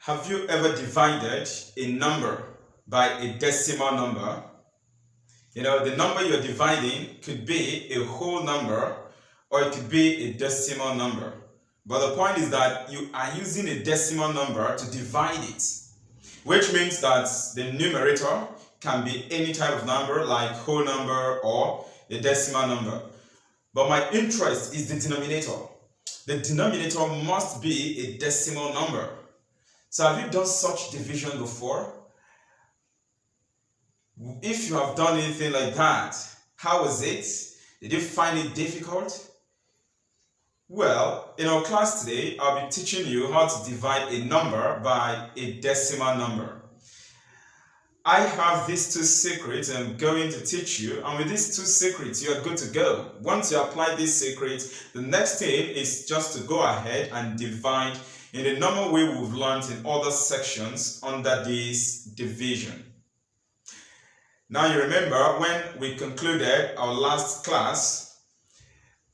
Have you ever divided a number by a decimal number? The number you're dividing could be a whole number or it could be a decimal number. But the point is that you are using a decimal number to divide it, which means that the numerator can be any type of number like whole number or a decimal number. But my interest is the denominator. The denominator must be a decimal number. So have you done such division before? If you have done anything like that, how was it? Did you find it difficult? Well, in our class today, I'll be teaching you how to divide a number by a decimal number. I have these two secrets I'm going to teach you, and with these two secrets, you are good to go. Once you apply these secrets, the next thing is just to go ahead and divide in the normal way we've learned in other sections under this division. Now you remember when we concluded our last class,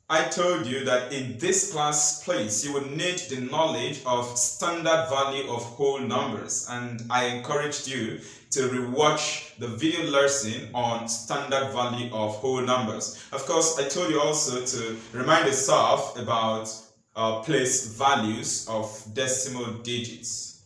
I told you that in this class place you will need the knowledge of standard value of whole numbers, and I encouraged you to rewatch the video lesson on standard value of whole numbers. Of course, I told you also to remind yourself about place values of decimal digits.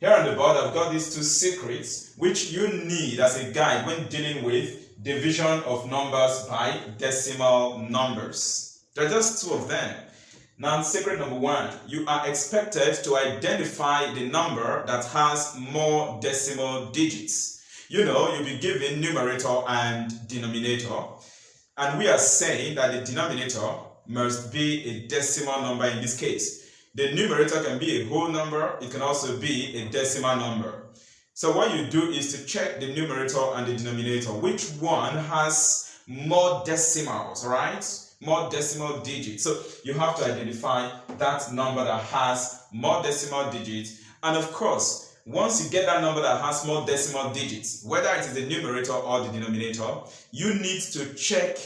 Here on the board, I've got these two secrets which you need as a guide when dealing with division of numbers by decimal numbers. There are just two of them. Now, secret number one, you are expected to identify the number that has more decimal digits. You'll be given numerator and denominator, and we are saying that the denominator must be a decimal number in this case. The numerator can be a whole number, it can also be a decimal number. So what you do is to check the numerator and the denominator. Which one has more decimals, right? More decimal digits. So you have to identify that number that has more decimal digits. And of course, once you get that number that has more decimal digits, whether it is the numerator or the denominator, you need to check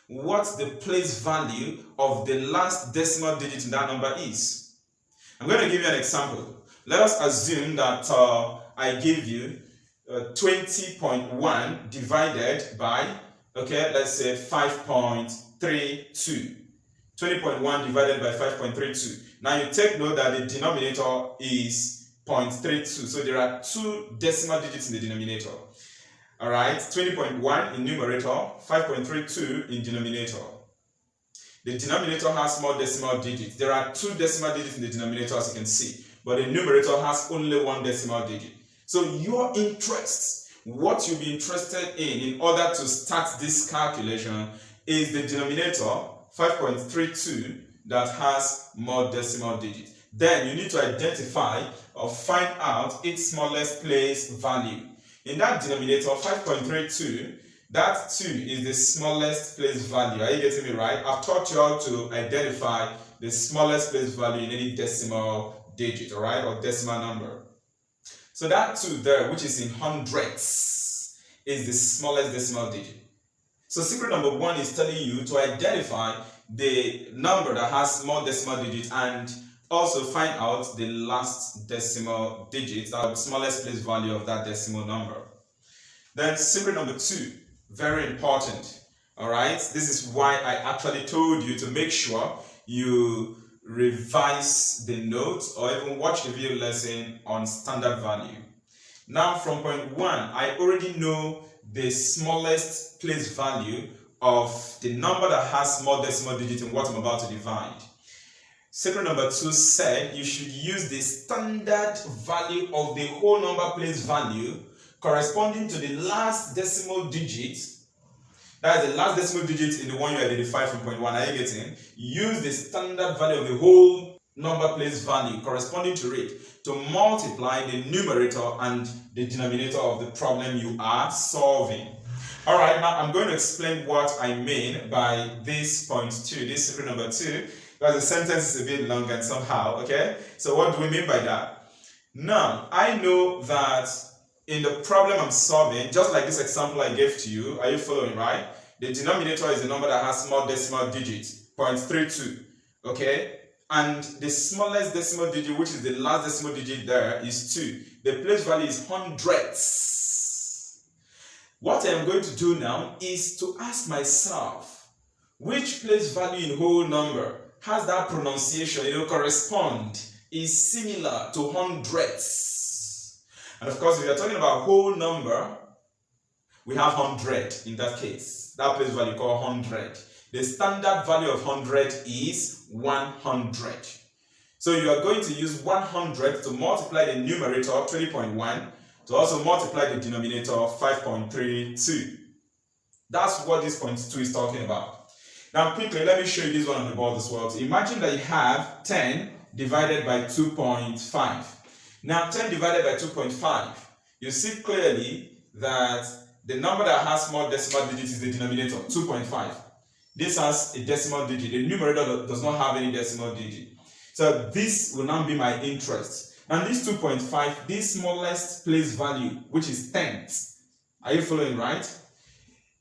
what the place value of the last decimal digit in that number is. I'm going to give you an example. Let us assume that I give you 20.1 divided by, let's say 5.32. 20.1 divided by 5.32. Now you take note that the denominator is 0.32. So there are two decimal digits in the denominator. Alright, 20.1 in numerator, 5.32 in denominator. The denominator has more decimal digits. There are two decimal digits in the denominator, as you can see, but the numerator has only one decimal digit. So your interest, what you'll be interested in order to start this calculation, is the denominator, 5.32, that has more decimal digits. Then you need to identify or find out its smallest place value. In that denominator, 5.32, that 2 is the smallest place value. Are you getting me right? I've taught you how to identify the smallest place value in any decimal digit, alright, or decimal number. So that 2 there, which is in hundredths, is the smallest decimal digit. So secret number 1 is telling you to identify the number that has more decimal digits and also find out the last decimal digit, the smallest place value of that decimal number. Then secret number 2, very important. Alright, this is why I actually told you to make sure you revise the notes or even watch the video lesson on standard value. Now from point 1, I already know the smallest place value of the number that has more decimal digits in what I'm about to divide. Secret number 2 said you should use the standard value of the whole number place value corresponding to the last decimal digit. That is the last decimal digit in the one you identify from point 1. Are you getting? Use the standard value of the whole number place value corresponding to it to multiply the numerator and the denominator of the problem you are solving. Alright, now I'm going to explain what I mean by this point 2, this secret number 2. Because the sentence is a bit long and somehow, okay? So what do we mean by that? Now, I know that in the problem I'm solving, just like this example I gave to you, are you following, right? The denominator is the number that has more decimal digits, 0.32, okay? and the smallest decimal digit, which is the last decimal digit there, is 2. The place value is hundredths. What I'm going to do now is to ask myself, which place value in whole number has that pronunciation, correspond, is similar to hundredths? And of course, if you're talking about whole number, we have 100 in that case. That place value called 100. The standard value of 100 is 100. So you are going to use 100 to multiply the numerator 20.1 to also multiply the denominator 5.32. That's what this point 2 is talking about. Now quickly, let me show you this one on the board as well. So imagine that you have 10 divided by 2.5. Now 10 divided by 2.5, you see clearly that the number that has small decimal digits is the denominator, 2.5. This has a decimal digit. The numerator does not have any decimal digit. So this will now be my interest. And this 2.5, this smallest place value, which is tenths. Are you following, right?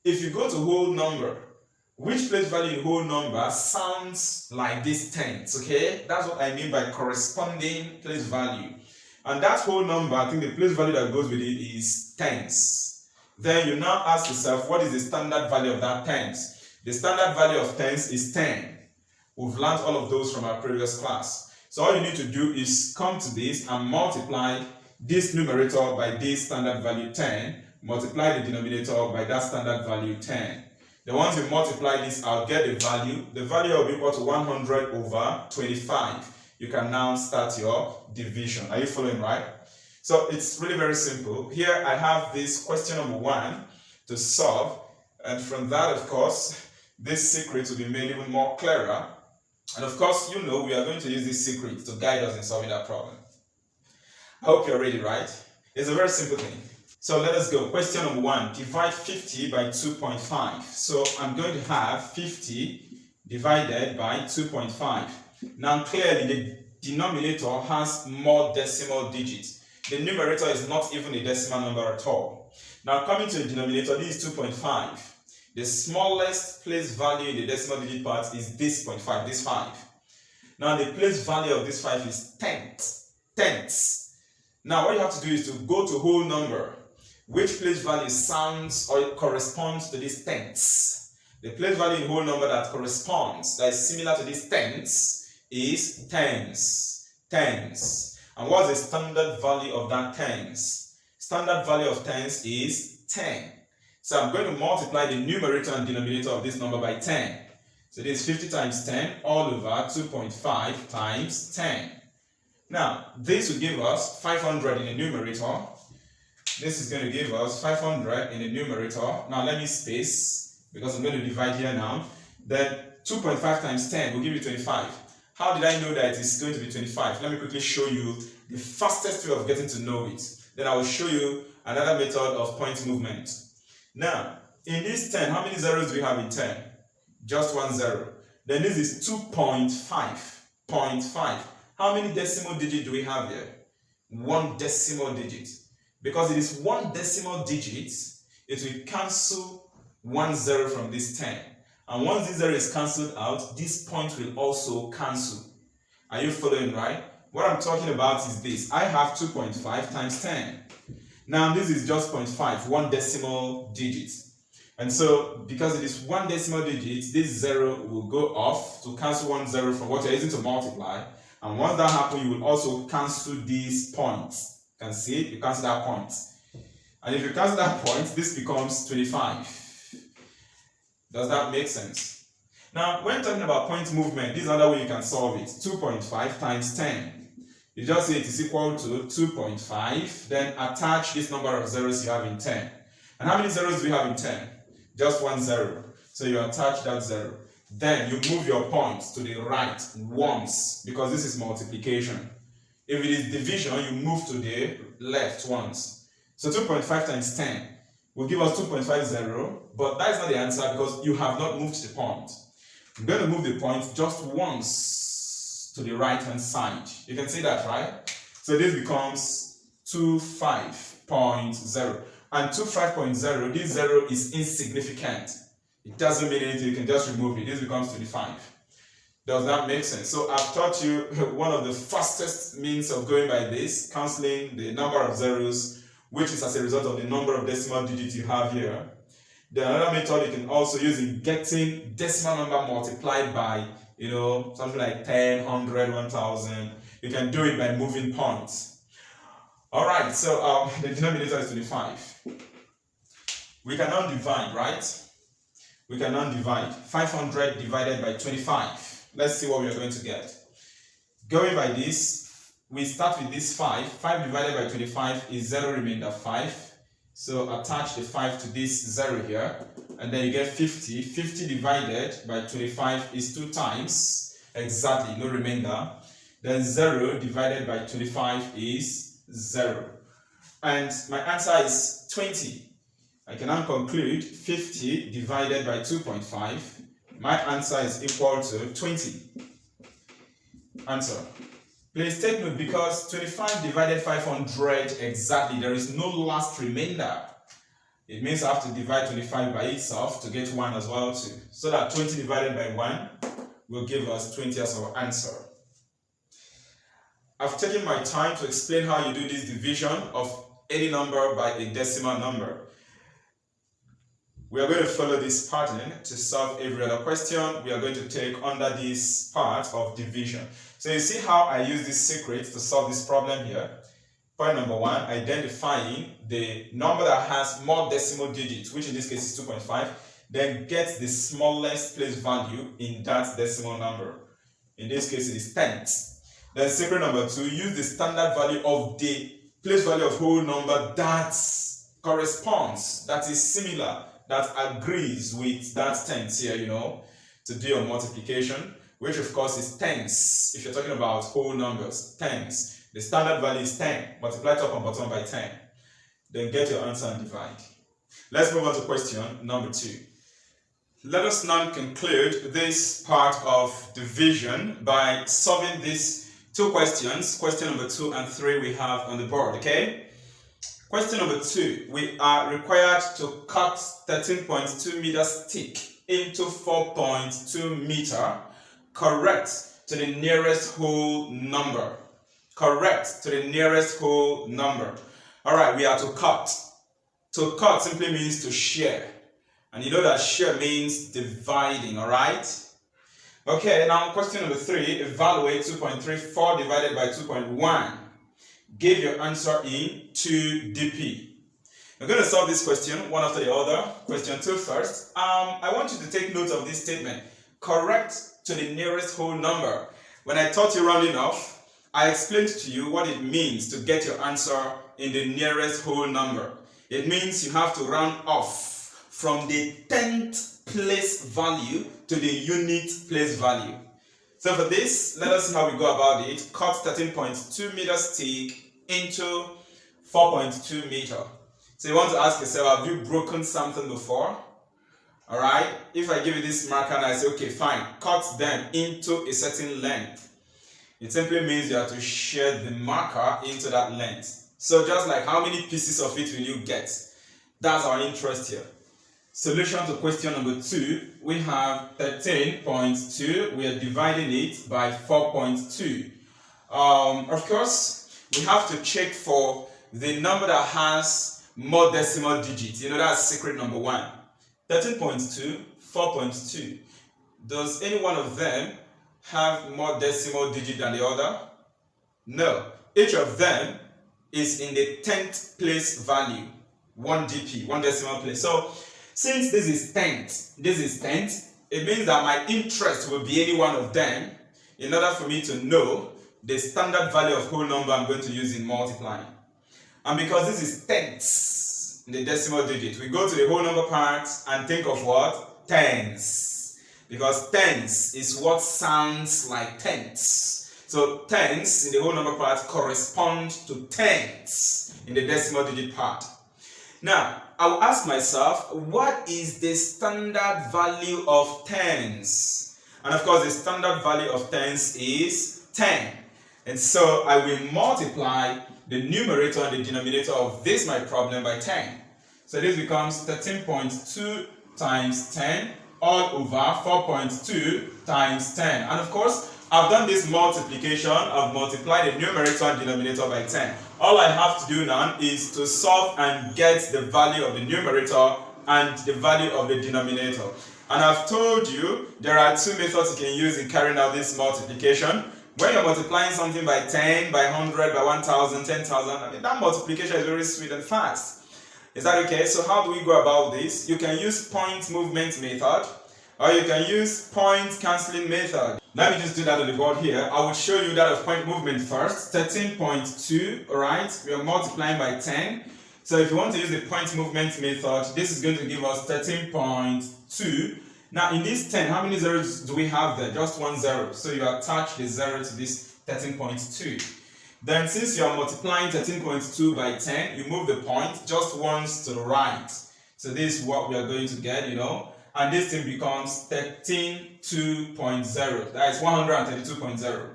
If you go to whole number, which place value in whole number sounds like this tenths, okay? That's what I mean by corresponding place value. And that whole number, I think the place value that goes with it is tenths. Then you now ask yourself, what is the standard value of that tenths? The standard value of tenths is 10. We've learned all of those from our previous class. So all you need to do is come to this and multiply this numerator by this standard value 10, multiply the denominator by that standard value 10. Then once you multiply this, I'll get the value. The value will be equal to 100 over 25. You can now start your division. Are you following, right? So it's really very simple. Here I have this question number 1 to solve. And from that, of course, this secret will be made even more clearer. And of course, we are going to use this secret to guide us in solving that problem. I hope you're ready, right? It's a very simple thing. So let us go. Question number 1. Divide 50 by 2.5. So I'm going to have 50 divided by 2.5. Now clearly the denominator has more decimal digits. The numerator is not even a decimal number at all. Now coming to the denominator, this is 2.5. The smallest place value in the decimal digit part is this 0.5, this 5. Now the place value of this 5 is tenths. Now what you have to do is to go to whole number. Which place value sounds or corresponds to this tenths? The place value in whole number that corresponds, that is similar to this tenths, is tens. And what's the standard value of that tens? Standard value of tens is 10. So I'm going to multiply the numerator and denominator of this number by 10. So this is 50 times 10 all over 2.5 times 10. Now, this will give us 500 in the numerator. This is going to give us 500 in the numerator. Now let me space, because I'm going to divide here now. Then 2.5 times 10 will give you 25. How did I know that it is going to be 25? Let me quickly show you the fastest way of getting to know it. Then I will show you another method of point movement. Now, in this 10, how many zeros do we have in 10? Just 1 0. Then this is 2.5. How many decimal digits do we have here? 1 decimal digit. Because it is 1 decimal digit, it will cancel 1 0 from this 10. And once this 0 is cancelled out, this point will also cancel. Are you following, right? What I'm talking about is this. I have 2.5 times 10. Now this is just 0.5, 1 decimal digit. And so, because it is 1 decimal digit, this 0 will go off to cancel 1 0 from what you're using to multiply. And once that happens, you will also cancel these points. You can see it, you cancel that point. And if you cancel that point, this becomes 25. Does that make sense? Now, when talking about point movement, this is another way you can solve it. 2.5 times 10. You just say it is equal to 2.5, then attach this number of zeros you have in 10. And how many zeros do we have in 10? Just 1 0. So you attach that 0. Then you move your point to the right once, because this is multiplication. If it is division, you move to the left once. So 2.5 times 10 will give us 2.50, but that is not the answer because you have not moved the point. I'm going to move the point just once to the right hand side. You can see that, right? So this becomes 25.0. And 25.0, this 0 is insignificant. It doesn't mean anything, you can just remove it. This becomes 25. Does that make sense? So I've taught you one of the fastest means of going by this, cancelling the number of zeros, which is as a result of the number of decimal digits you have here. Then another method you can also use in getting decimal number multiplied by, something like 10, 100, 1000. You can do it by moving points. All right, so the denominator is 25. We can now divide, right? We can now divide 500 divided by 25. Let's see what we are going to get. Going by this, we start with this 5. 5 divided by 25 is 0 remainder 5. So attach the 5 to this 0 here, and then you get 50. 50 divided by 25 is 2 times, exactly, no remainder. Then 0 divided by 25 is 0. And my answer is 20. I can now conclude 50 divided by 2.5. My answer is equal to 20. Answer. Please take note, because 25 divided 500 exactly, there is no last remainder. It means I have to divide 25 by itself to get 1 as well too. So that 20 divided by 1 will give us 20 as our answer. I've taken my time to explain how you do this division of any number by a decimal number. We are going to follow this pattern to solve every other question we are going to take under this part of division. So you see how I use this secret to solve this problem here. Point number 1, identifying the number that has more decimal digits, which in this case is 2.5, then get the smallest place value in that decimal number. In this case it is tenths. Then secret number 2, use the standard value of the place value of whole number that corresponds, that is similar, that agrees with that tenths here, to do your multiplication, which of course is tenths. If you're talking about whole numbers, tenths. The standard value is 10. Multiply top and bottom by 10. Then get your answer and divide. Let's move on to question number 2. Let us now conclude this part of division by solving these 2 questions. Question number 2 and 3 we have on the board, okay? Question number 2, we are required to cut 13.2 meter stick into 4.2 meter, correct to the nearest whole number. Correct to the nearest whole number. Alright, we are to cut. To cut simply means to share. And you know that share means dividing, alright? Okay, now question number 3, evaluate 2.34 divided by 2.1. Give your answer in 2 dp. We're going to solve this question one after the other. Question 2 first. I want you to take note of this statement. Correct to the nearest whole number. When I taught you rounding off, I explained to you what it means to get your answer in the nearest whole number. It means you have to round off from the 10th place value to the unit place value. So for this, let us see how we go about it. Cut 13.2 meter stick into 4.2 meter. So you want to ask yourself, have you broken something before? Alright, if I give you this marker and I say, okay, fine, cut them into a certain length. It simply means you have to share the marker into that length. So just like how many pieces of it will you get? That's our interest here. Solution to question number 2, we have 13.2, we are dividing it by 4.2. Of course, we have to check for the number that has more decimal digits. That's secret number 1. 13.2, 4.2. Does any one of them have more decimal digit than the other? No. Each of them is in the 10th place value. 1 dp, 1 decimal place. So, since this is 10th, it means that my interest will be any one of them in order for me to know the standard value of whole number I'm going to use in multiplying. And because this is tenths in the decimal digit, we go to the whole number part and think of what? Tenths. Because tenths is what sounds like tenths. So tenths in the whole number part correspond to tenths in the decimal digit part. Now, I will ask myself, what is the standard value of tenths? And of course, the standard value of tenths is 10. And so I will multiply the numerator and the denominator of my problem by 10. So this becomes 13.2 times 10 all over 4.2 times 10. And of course, I've done this multiplication. I've multiplied the numerator and denominator by 10. All I have to do now is to solve and get the value of the numerator and the value of the denominator. And I've told you there are two methods you can use in carrying out this multiplication. When you're multiplying something by 10, by 100, by 1000, 10,000, I mean, that multiplication is very sweet and fast. Is that okay? So how do we go about this? You can use point movement method, or you can use point cancelling method. Let me just do that on the board here. I will show you that of point movement first. 13.2, alright? We are multiplying by 10. So if you want to use the point movement method, this is going to give us 13.2. Now in this 10, how many zeros do we have there? Just one zero. So you attach the zero to this 13.2. Then since you are multiplying 13.2 by 10, you move the point just once to the right. So this is what we are going to get, you know. And this thing becomes 13.2.0. That is 132.0.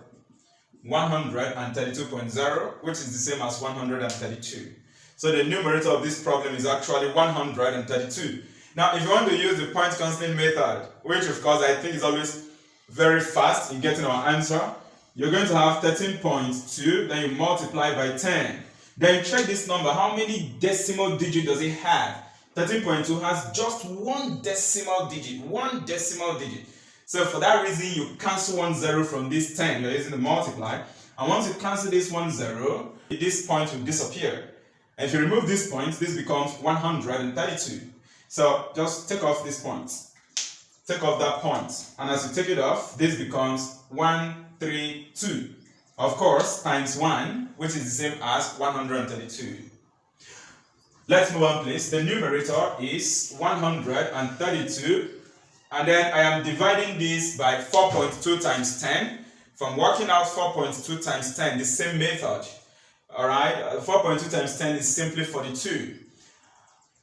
132.0, which is the same as 132. So the numerator of this problem is actually 132. Now, if you want to use the point cancelling method, which of course I think is always very fast in getting our answer, you're going to have 13.2, then you multiply by 10. Then check this number. How many decimal digit does it have? 13.2 has just one decimal digit. One decimal digit. So for that reason, you cancel one zero from this 10. You're using the multiply. And once you cancel this one zero, this point will disappear. And if you remove this point, this becomes 132. So just take off this point. Take off that point. And as you take it off, this becomes 132. Of course, times 1, which is the same as 132. Let's move on, please. The numerator is 132. And then I am dividing this by 4.2 times 10. From working out 4.2 times 10, the same method. Alright, 4.2 times 10 is simply 42.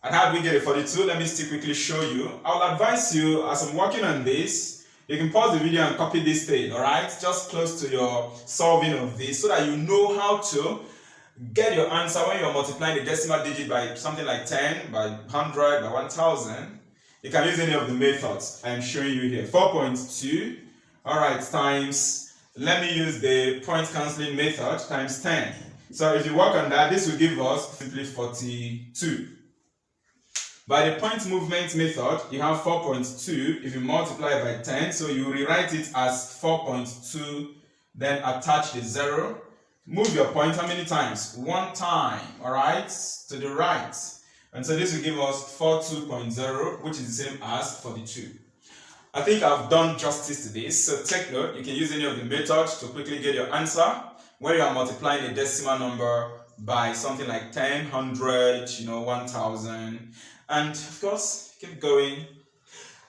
And how do we get a 42? Let me still quickly show you. I'll advise you, as I'm working on this, you can pause the video and copy this thing, alright? Just close to your solving of this so that you know how to get your answer when you're multiplying the decimal digit by something like 10, by 100, by 1000. You can use any of the methods I'm showing you here. 4.2, alright, times, let me use the point cancelling method, times 10. So if you work on that, this will give us simply 42. By the point movement method, you have 4.2. If you multiply by 10, so you rewrite it as 4.2, then attach the 0. Move your point how many times? One time, alright, to the right. And so this will give us 42.0, which is the same as 42. I think I've done justice to this, so take note. You can use any of the methods to quickly get your answer when you are multiplying a decimal number by something like 10, 100, 1000. And of course, keep going.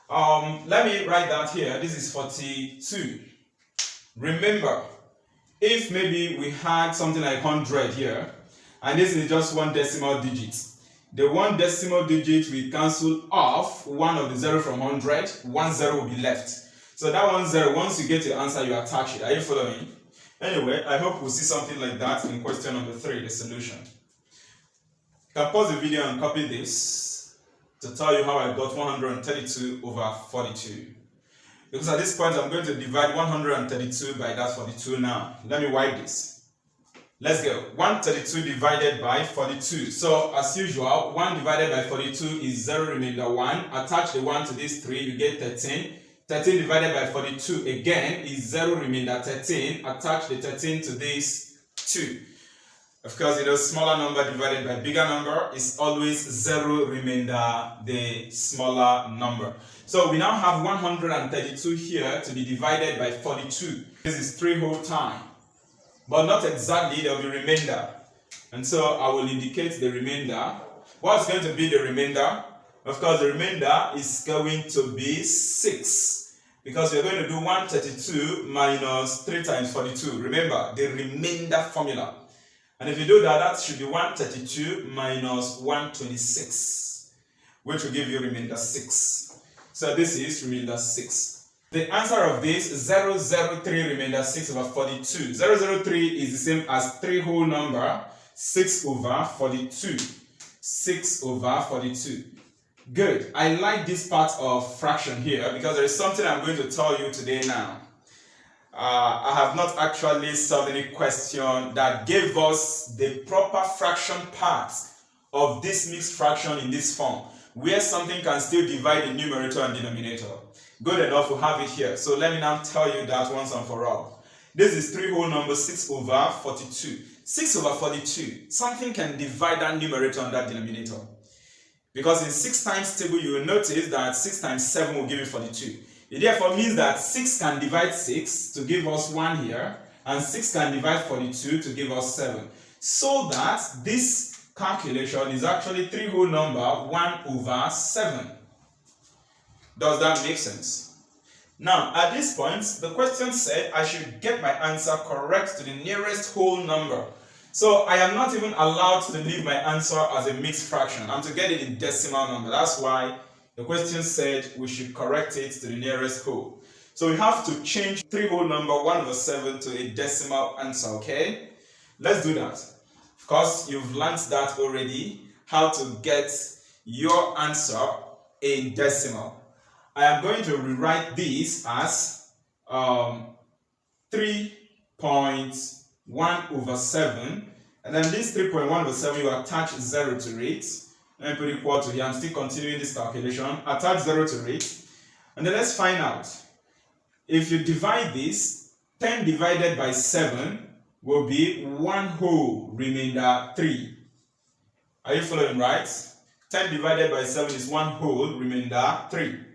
Let me write that here. This is 42. Remember, if maybe we had something like 100 here, and this is just one decimal digit, the one decimal digit we cancel off one of the 0 from 100, 1 0 will be left. So that 1 0, once you get your answer, you attach it. Are you following? Anyway, I hope we'll see something like that in question number 3, the solution. You can pause the video and copy this to tell you how I got 132 over 42. Because at this point, I'm going to divide 132 by that 42 now. Let me wipe this. Let's go. 132 divided by 42. So, as usual, 1 divided by 42 is 0 remainder 1. Attach the 1 to this 3, you get 13. 13 divided by 42 again is 0 remainder 13. Attach the 13 to this 2. Of course, smaller number divided by bigger number is always 0 remainder the smaller number. So we now have 132 here to be divided by 42. This is 3 whole time. But not exactly, there will be remainder. And so I will indicate the remainder. What's going to be the remainder? Of course, the remainder is going to be 6. Because we're going to do 132 minus 3 times 42. Remember, the remainder formula. And if you do that, that should be 132 minus 126, which will give you remainder 6. So this is remainder 6. The answer of this is 003 remainder 6 over 42. 003 is the same as 3 whole number, 6 over 42. 6 over 42. Good. I like this part of fraction here because there is something I'm going to tell you today now. I have not actually solved any question that gave us the proper fraction part of this mixed fraction in this form, where something can still divide the numerator and denominator. Good enough, we have it here. So let me now tell you that once and for all. This is 3 whole numbers, 6 over 42. 6 over 42, something can divide that numerator and that denominator. Because in 6 times table, you will notice that 6 times 7 will give you 42. It therefore means that 6 can divide 6 to give us 1 here, and 6 can divide 42 to give us 7. So that this calculation is actually 3 whole number 1 over 7. Does that make sense? Now, at this point, the question said I should get my answer correct to the nearest whole number. So I am not even allowed to leave my answer as a mixed fraction. I'm to get it in decimal number. That's why the question said we should correct it to the nearest whole. So we have to change 3 whole number 1 over 7 to a decimal answer, okay? Let's do that. Of course, you've learned that already, how to get your answer in decimal. I am going to rewrite this as 3.1 over 7, and then this 3.1 over 7, you attach 0 to it. Let me put equal to here. I'm still continuing this calculation. Attach 0 to it, and then let's find out. If you divide this, 10 divided by 7 will be 1 whole, remainder 3. Are you following right? 10 divided by 7 is 1 whole, remainder 3.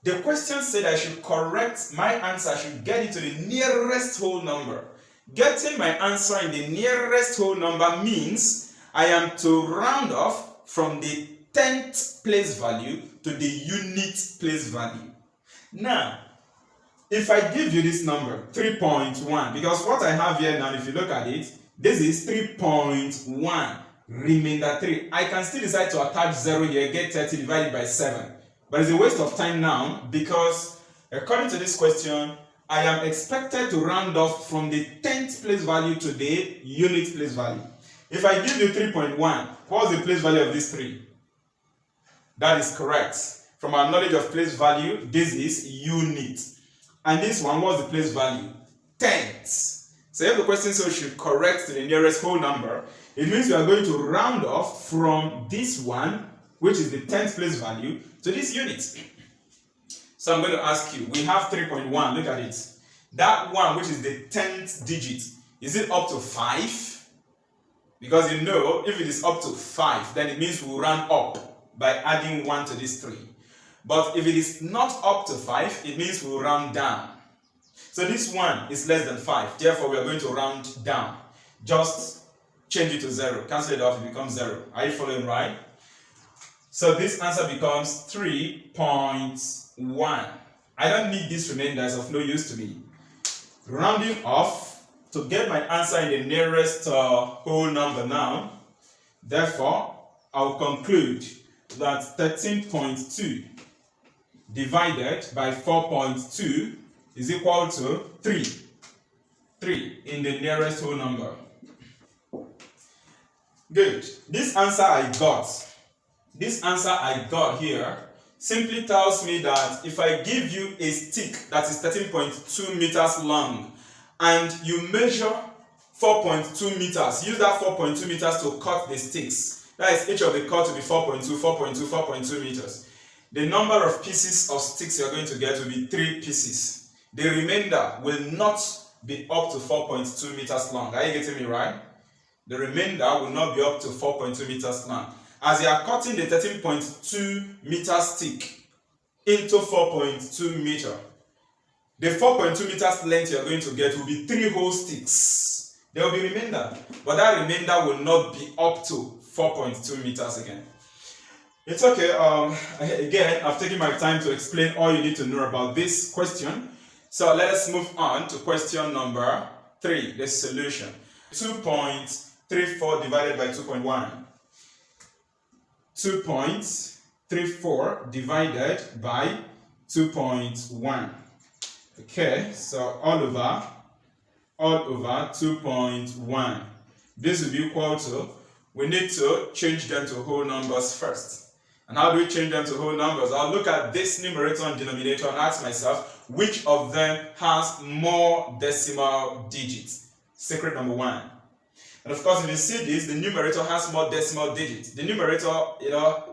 The question said I should correct my answer, I should get it to the nearest whole number. Getting my answer in the nearest whole number means I am to round off from the 10th place value to the unit place value. Now, if I give you this number, 3.1, because what I have here now, if you look at it, this is 3.1, remainder 3. I can still decide to attach 0 here, get 30 divided by 7. But it's a waste of time now because according to this question, I am expected to round off from the 10th place value to the unit place value. If I give you 3.1, what's the place value of this 3? That is correct. From our knowledge of place value, this is unit. And this one, what's the place value? Tenths. So if the question says we should correct to the nearest whole number, it means we are going to round off from this one, which is the 10th place value, to this unit. So I'm going to ask you, we have 3.1, look at it. That one, which is the 10th digit, is it up to 5? Because you know, if it is up to 5, then it means we'll round up by adding 1 to this 3. But if it is not up to 5, it means we'll round down. So this one is less than 5, therefore we are going to round down. Just change it to 0, cancel it off, it becomes 0. Are you following right? So this answer becomes 3.1. I don't need this remainder, it's of no use to me. Rounding off to get my answer in the nearest whole number now. Therefore, I'll conclude that 13.2 divided by 4.2 is equal to 3. 3 in the nearest whole number. Good. This answer I got here simply tells me that if I give you a stick that is 13.2 meters long and you measure 4.2 meters, use that 4.2 meters to cut the sticks. That is, each of the cut will be 4.2, 4.2, 4.2 meters. The number of pieces of sticks you are going to get will be 3 pieces. The remainder will not be up to 4.2 meters long. Are you getting me right? The remainder will not be up to 4.2 meters long. As you are cutting the 13.2 meter stick into 4.2 meter, the 4.2 meters length you are going to get will be 3 whole sticks. There will be remainder, but that remainder will not be up to 4.2 meters again. It's okay. Again, I've taken my time to explain all you need to know about this question. So let us move on to question number 3, the solution. 2.34 divided by 2.1. 2.34 divided by 2.1. Okay, so all over 2.1. This will be equal to we need to change them to whole numbers first. And how do we change them to whole numbers? I'll look at this numerator and denominator and ask myself, which of them has more decimal digits? Secret number one. And of course, if you see this, the numerator has more decimal digits. The numerator,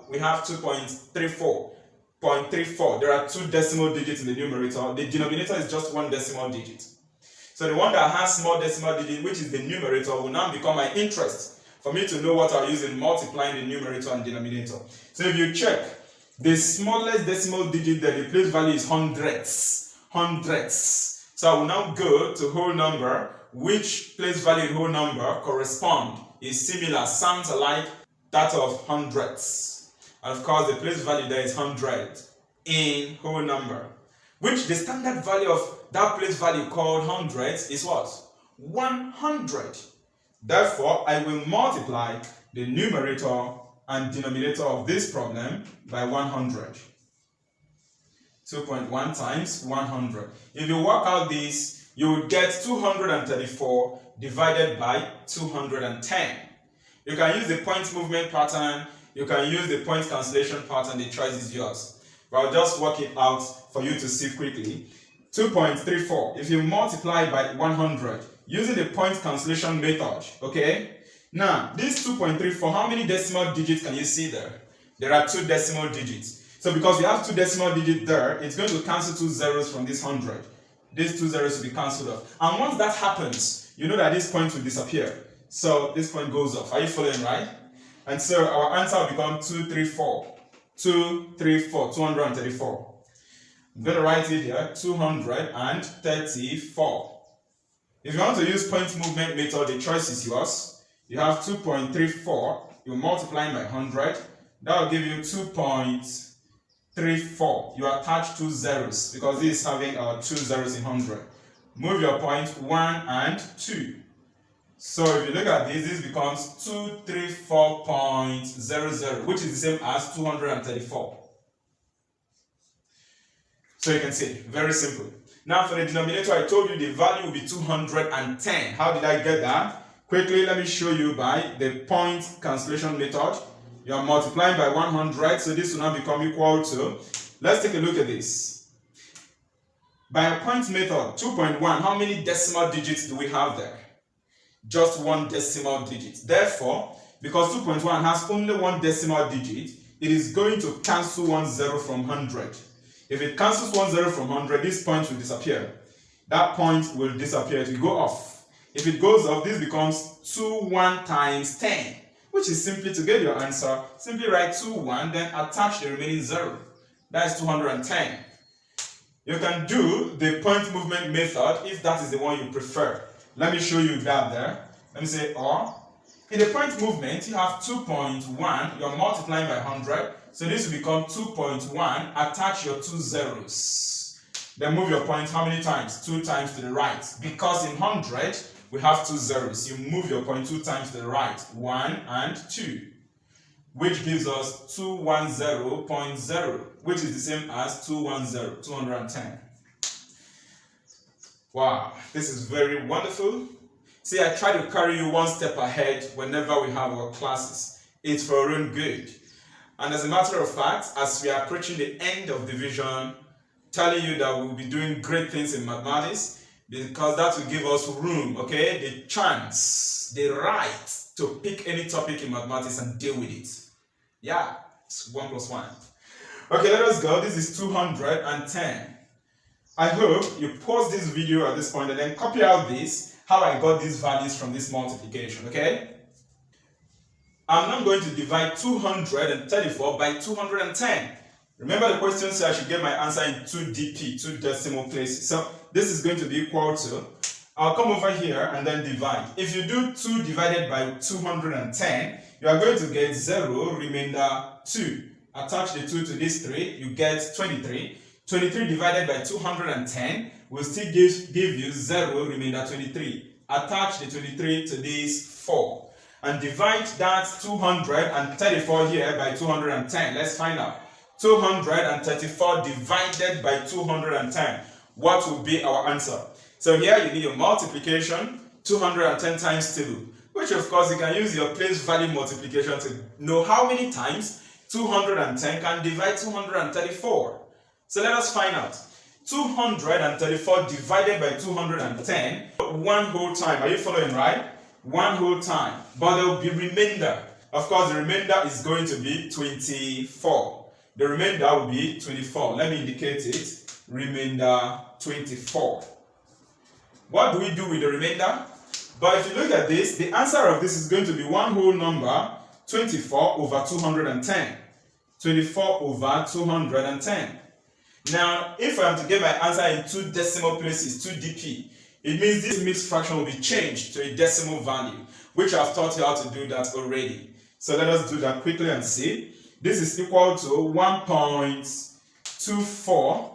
we have 2.34. There are 2 decimal digits in the numerator. The denominator is just 1 decimal digit. So the one that has small decimal digit, which is the numerator, will now become my interest for me to know what I'll use in multiplying the numerator and denominator. So if you check, the smallest decimal digit there, the place value is hundredths. So I will now go to whole number, which place value in whole number is similar, sounds alike that of hundredths. And of course, the place value there is 100 in whole number, which the standard value of that place value called hundreds is what? 100. Therefore, I will multiply the numerator and denominator of this problem by 100. 2.1 times 100. If you work out this, you will get 234 divided by 210. You can use the point movement pattern, you can use the point cancellation pattern, the choice is yours. But I'll just work it out for you to see quickly. 2.34, if you multiply by 100, using the point cancellation method, okay? Now, this 2.34, how many decimal digits can you see there? There are 2 decimal digits. So because we have 2 decimal digits there, it's going to cancel 2 zeros from this 100. These 2 zeros will be cancelled off. And once that happens, you know that this point will disappear. So this point goes off. Are you following, right? And so our answer will become 234. 234. I'm going to write it here, 234. If you want to use point movement method, the choice is yours. You have 2.34, you multiply by 100, that will give you 2.34. You attach 2 zeros because this is having 2 zeros in 100. Move your point 1 and 2. So if you look at this, this becomes 234.00, which is the same as 234. So you can see, very simple. Now for the denominator, I told you the value will be 210. How did I get that? Quickly, let me show you by the point cancellation method. You are multiplying by 100, so this will now become equal to, let's take a look at this. By a point method, 2.1, how many decimal digits do we have there? Just 1 decimal digit. Therefore, because 2.1 has only 1 decimal digit, it is going to cancel 1 zero from 100. If it cancels 1 zero from 100, this point will disappear. That point will disappear, it will go off. If it goes off, this becomes 21 times 10, which is simply, to get your answer, simply write 21, then attach the remaining 0. That is 210. You can do the point movement method if that is the one you prefer. Let me show you that there. Let me say or. In the point movement, you have 2.1, you're multiplying by 100, so this will become 2.1, attach your 2 zeros. Then move your point how many times? 2 times to the right. Because in 100, we have 2 zeros. You move your point 2 times to the right, 1 and 2, which gives us 210.0, which is the same as 210, 210. Wow, this is very wonderful. See, I try to carry you one step ahead whenever we have our classes. It's for our own good. And as a matter of fact, as we are approaching the end of division, telling you that we'll be doing great things in mathematics, because that will give us room, okay, the chance, the right to pick any topic in mathematics and deal with it. Yeah, it's 1 plus 1. Okay, let us go. This is 210. I hope you pause this video at this point and then copy out this, how I got these values from this multiplication, okay? I'm now going to divide 234 by 210. Remember the question said I should get my answer in 2 DP, 2 decimal places. So this is going to be equal to, I'll come over here and then divide. If you do 2 divided by 210, you are going to get 0, remainder 2. Attach the 2 to this 3, you get 23. 23 divided by 210 will still give you 0, remainder 23. Attach the 23 to this 4. And divide that 234 here by 210. Let's find out. 234 divided by 210. What will be our answer? So here you need your multiplication. 210 times 2. which of course you can use your place value multiplication to know how many times 210 can divide 234. So let us find out. 234 divided by 210, one whole time. Are you following, right? One whole time. But there will be remainder. Of course, the remainder is going to be 24. The remainder will be 24. Let me indicate it. Remainder 24. What do we do with the remainder? But if you look at this, the answer of this is going to be one whole number, 24 over 210. 24 over 210. Now, if I am to get my answer in two decimal places, 2 dp, it means this mixed fraction will be changed to a decimal value, which I've taught you how to do that already. So let us do that quickly and see. This is equal to 1.24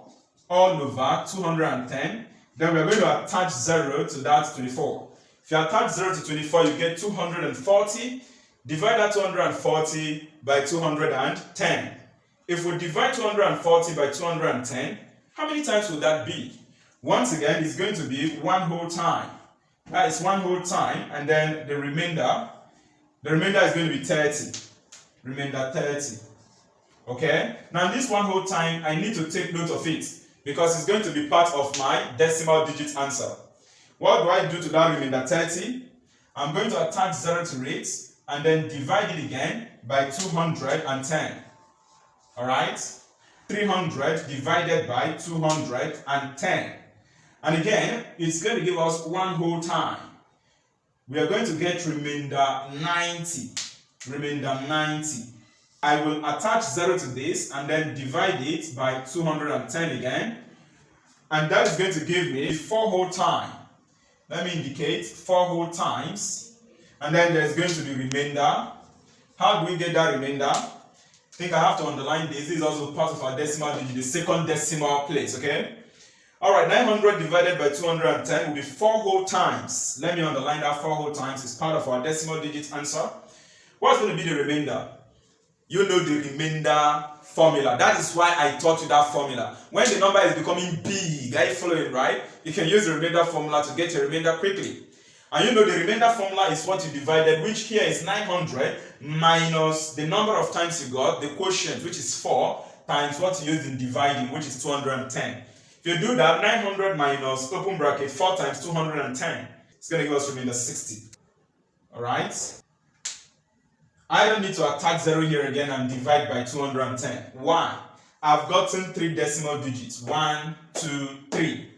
all over 210. Then we're going to attach 0 to that 24. If you attach 0 to 24, you get 240. Divide that 240 by 210. If we divide 240 by 210, how many times will that be? Once again, it's going to be one whole time. That is one whole time, and then the remainder is going to be 30. Remainder 30. Okay? Now this one whole time, I need to take note of it because it's going to be part of my decimal digit answer. What do I do to that remainder 30? I'm going to attach 0 to it and then divide it again by 210. Alright? 300 divided by 210. And again, it's going to give us one whole time. We are going to get remainder 90. Remainder 90. I will attach 0 to this and then divide it by 210 again. And that is going to give me 4 whole time. Let me indicate 4 whole times. And then there's going to be remainder. How do we get that remainder? I think I have to underline this. This is also part of our decimal digit, the second decimal place, okay? Alright, 900 divided by 210 will be 4 whole times. Let me underline that 4 whole times. It's part of our decimal digit answer. What's going to be the remainder? You know the remainder formula. That is why I taught you that formula. When the number is becoming big, are you following, right? You can use the remainder formula to get your remainder quickly. And you know the remainder formula is what you divided, which here is 900 minus the number of times you got, the quotient, which is 4, times what you used in dividing, which is 210. If you do that, 900 minus, open bracket, 4 times 210, it's going to give us remainder 60. Alright? I don't need to attach 0 here again and divide by 210. Why? I've gotten 3 decimal digits. 1, 2, 3.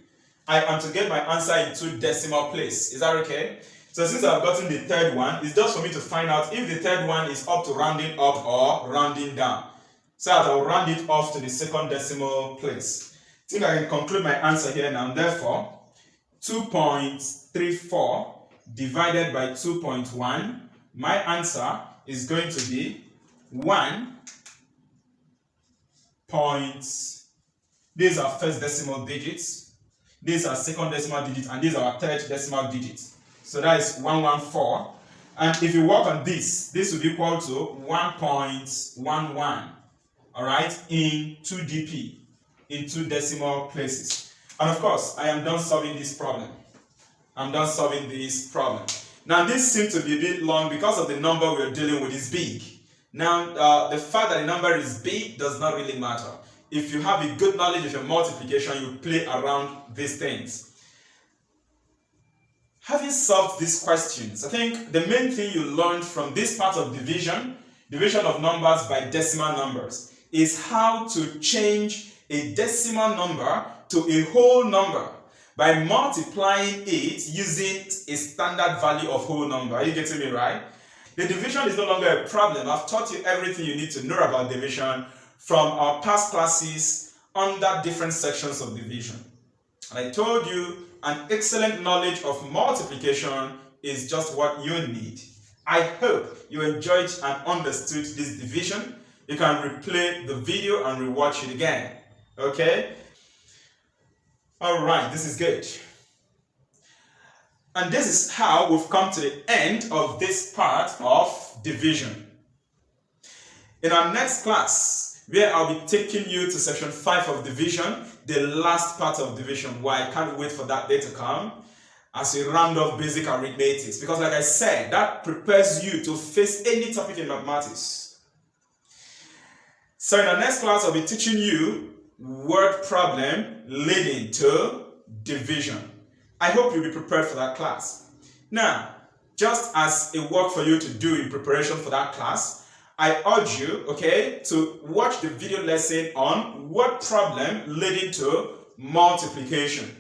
I am to get my answer in 2 decimal place. Is that okay? So since I've gotten the third one, it's just for me to find out if the third one is up to rounding up or rounding down. So I'll round it off to the second decimal place. I think I can conclude my answer here now. Therefore, 2.34 divided by 2.1, my answer is going to be 1. These are first decimal digits. These are second decimal digits, and these are our third decimal digits. So that is 114. And if you work on this, this will be equal to 1.11. Alright, in 2 dp, in 2 decimal places. And of course, I am done solving this problem. I'm done solving this problem. Now, this seems to be a bit long because of the number we're dealing with is big. Now, the fact that the number is big does not really matter. If you have a good knowledge of your multiplication, you play around these things. Having solved these questions, I think the main thing you learned from this part of division of numbers by decimal numbers, is how to change a decimal number to a whole number by multiplying it using a standard value of whole number. Are you getting me right? The division is no longer a problem. I've taught you everything you need to know about division from our past classes under different sections of division. And I told you an excellent knowledge of multiplication is just what you need. I hope you enjoyed and understood this division. You can replay the video and rewatch it again. Okay? Alright, this is good. And this is how we've come to the end of this part of division. In our next class, where I'll be taking you to section 5 of division, the last part of division, why I can't wait for that day to come. as we round off basic arithmetics, because like I said, that prepares you to face any topic in mathematics. So in our next class, I'll be teaching you word problem leading to division. I hope you'll be prepared for that class. Now, just as a work for you to do in preparation for that class, I urge you, okay, to watch the video lesson on word problem leading to multiplication,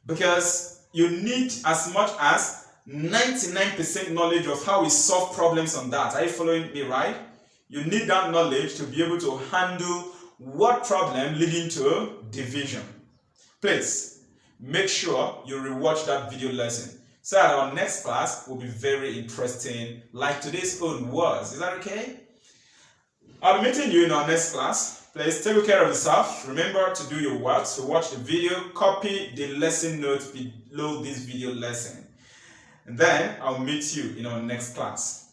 because you need as much as 99% knowledge of how we solve problems on that. Are you following me, right? You need that knowledge to be able to handle word problem leading to division. Please make sure you rewatch that video lesson so that our next class will be very interesting, like today's own was. Is that okay? I'll be meeting you in our next class. Please take good care of yourself. Remember to do your work. So watch the video, copy the lesson notes below this video lesson. And then I'll meet you in our next class.